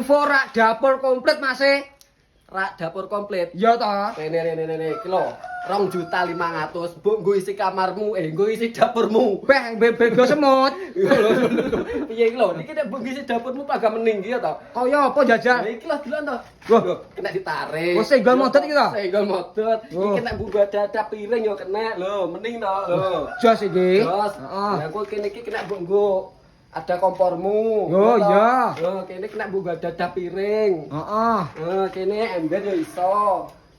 info rak dapur komplit Mas. Rak dapur komplit. Ya toh. Rene iki lho. 2.500.000 mbok nggo isi kamarmu, nggo isi dapurmu. Bego semut. Piye iki lho, iki nek mbok isi dapurmu agak mending iki ya toh. Kaya apa jajal? Lah iki lho delok toh. Wah, kena ditarik. Oh, senggol modot iki toh? Senggol modot. Oh. Iki nek mbok dada piring yo kena lho, mending toh lho. Jos iki. Jos. Heeh. Lah kok kene iki kena mbok nggo ada kompormu. Oh, toh. iya. Lho, kene kena mbok dada piring. Heeh. Kene ember yo iso.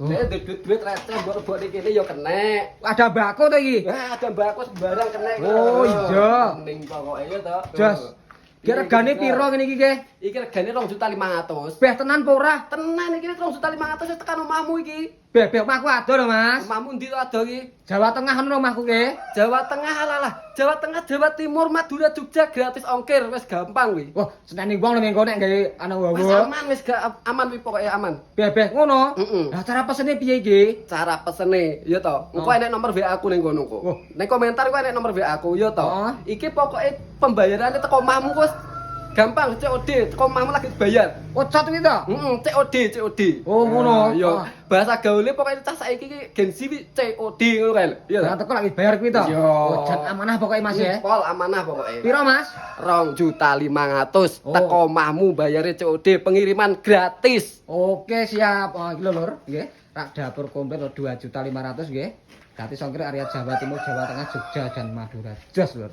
Nek duit receh mbok kene yo kena. Ada bako to iki? Wah, ada mbakku sembarang kena. Oh, iya. Mending pokoke ya toh. Jos. Ki regane piro ngene iki, Ki? Iki regane 2.500.000. Beh tenan apa ora? Tenan iki 2.500.000 tekan omahmu iki. Beh omahku ado lho, Mas. Omahmu ndi to ado iki? Jawa Tengah ngono omahku ki. Jawa Tengah alalah. Jawa Tengah, Jawa Timur, Madura, Jogja gratis ongkir, wis gampang kuwi. Wah, seneni wong lho mengko nek gawe ana Wis wawa. aman, wis gak aman kuwi pokoke aman. Beh ngono. Heeh. Lah cara pesene piye iki? Cara pesene, ya toh. Engko enek nomor WA aku ning kono kok. Oh. Ning komentar ku enek nomor WA aku, ya toh. Oh. Iki pokoke pembayarannya teko omahmu wis gampang, COD, teko omahmu lagi bayar. Oh, cat iki to? COD. Oh, ngono. Yo, Ah. bahasa gaule pokoknya cah saiki iki gengsi wi COD ngono kae lho. Iya. Lah teko lagi bayar kuwi to? Iya. Oh, jan amanah pokoke Mas ya. Pol amanah pokoknya. Piro, Mas? 2.500.000 Oh. teko omahmu bayare COD, pengiriman gratis. Oke, siap. Oh, iki lho, Lur, nggih. Rak dapur komplit 2.500.000 nggih. Gratis ongkir area Jawa Timur, Jawa Tengah, Jogja dan Madura. Jos, Lur.